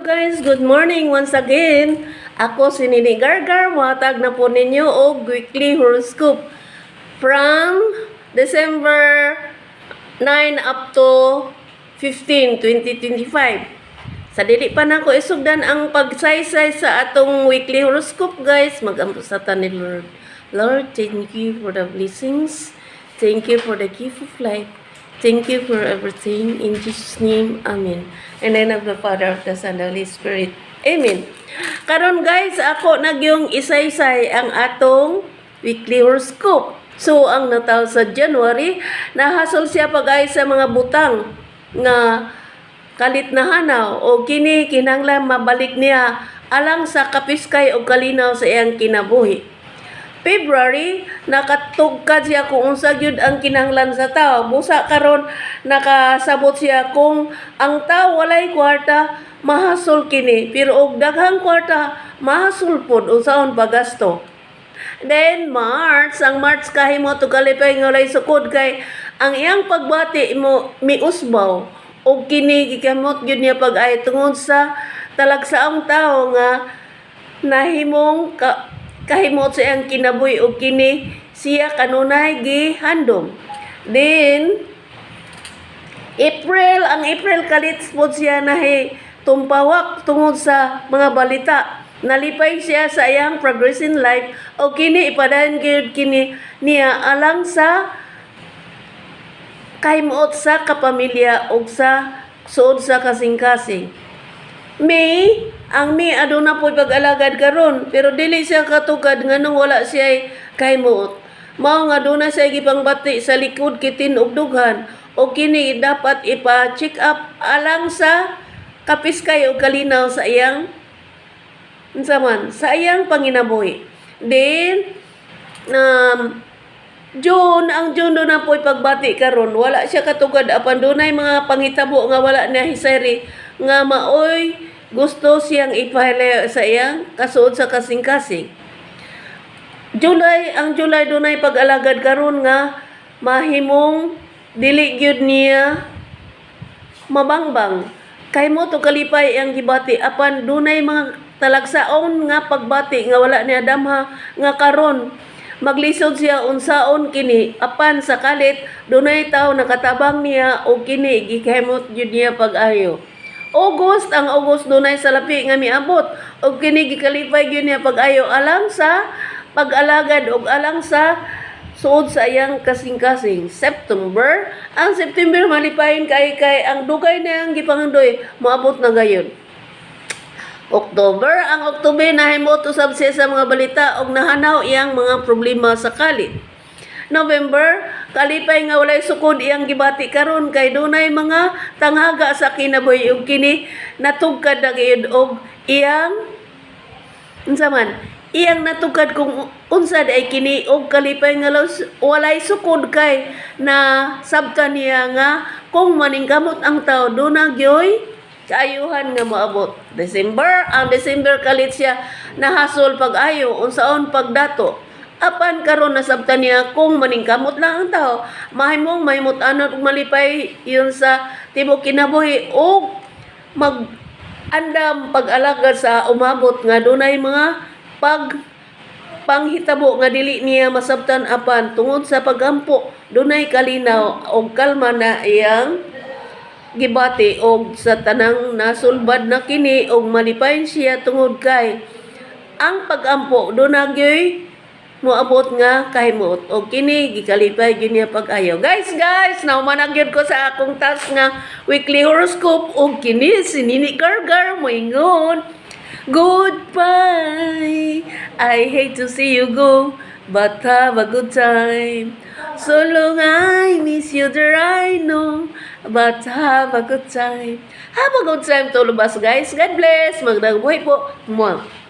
Guys, good morning once again. Ako si Nini Gargar, matag na po ninyo og weekly horoscope from December 9 up to 15, 2025. Sa dili pa na ko isugdan ang pagsaysay sa atong weekly horoscope, guys. Mag-ampo sa ta ni Lord. Lord, thank you for the blessings. Thank you for the gift of life. Thank you for everything. In Jesus' name, Amen. And then of the Father, of the Son, of the Holy Spirit. Amen. Karon guys, ako nagyong isaysay ang atong weekly horoscope. So, ang nataw sa January, nahasol siya pag-ay sa mga butang nga kalit na hanaw o kini kinahanglan mabalik niya alang sa kapiskay o kalinaw sa iyang kinabuhi. February, nakatugkad siya kung unsa gyud ang kinahanglan sa tao. Busa karon nakasabot siya kung ang tao walay kwarta, mahasol kini. Pero og daghang kwarta, mahasol pod unsaon pagasto. Then March, ang March kahimo to kalipay nga walay sukod kay ang iyang pagbati mo miusbaw og kini gikamot gyud niya pag-ay tungod sa talagsaong tao nga nahimong kahimot sa iyang kinabuhi o kini siya kanunay gihandom. Then April, ang April kalit po siya nahi tumpawak tungod sa mga balita. Nalipay siya sa iyang progress in life o kini ipadayon gyud kini niya alang sa kahimot sa kapamilya o sa suod sa kasing-kasing. May, ang May aduna po'y pag-alagad karon pero dili siya katugad nganong wala siya kahimot. Mao nga aduna siya gipangbati sa likod kitin ug dughan o kini dapat ipa-check up alang sa kapiskay o kalinaw sa iyang sa iyang panginabuhi. Then June, ang June doon na po'y pagbati karon wala siya katugad apan dunay mga pangitabo nga wala na hisayri nga maoy gusto siyang ipahilay sa iyang kasuod sa kasing-kasing. July, ang July dunay pag-alagad karon nga mahimong dili gyud niya mabangbang. Kay mo to kalipay ang gibati apan dunay mga talagsaon nga pagbati nga wala niya damha nga karon maglisod siya unsaon kini apan sa kalit dunay tawo nakatabang niya o kini gikahimot gyud niya pag-ayo. August, ang August dunay salapi nga miabot o kini gikalipay gyud niya pag-ayo alang sa pag-alagad og alang sa suod sa iyang kasing-kasing. September, ang September malipayon kay ang dugay na ang gipangandoy moabot na gayon. October, ang October nahimot usab siya sa mga balita og nahanaw iyang mga problema sa kalit. November, kalipay nga walay sukod iyang gibati karon kay dunay mga tanghaga sa kinabuhi ug kini natugkad na gyud og iyang iyang natugkad kung unsa ay kini og kalipay nga walay sukod kay na sabtan niya nga kung maningkamot ang tao duna gyoy kaayuhan nga moabot. December, ang December kalit siya nahasol pag-ayo unsaon pagdato. Apan karon nasabtan niya kung maningkamot lang ang tao, mahimot anod ug malipay yun sa tibok kinabuhi ug mag-andam pag-alagad sa umabot nga dunay mga panghitabo nga dili niya masabtan apan tungod sa pagampo dunay kalinaw og kalma na iyang gibati og sa tanang nasulbad na kini og malipay siya tungod kay ang pagampo dunagyoy moabot nga kahimot og kini gikalipay gyud niya pag-ayo. Guys, naumanag gyud ko sa akong task nga weekly horoscope og kini si Nini Gargar moingon. Goodbye. I hate to see you go, but have a good time. So long I miss you there I know, but have a good time. Have a good time to lubas, guys. God bless. Magdagbuhay po. Mwah.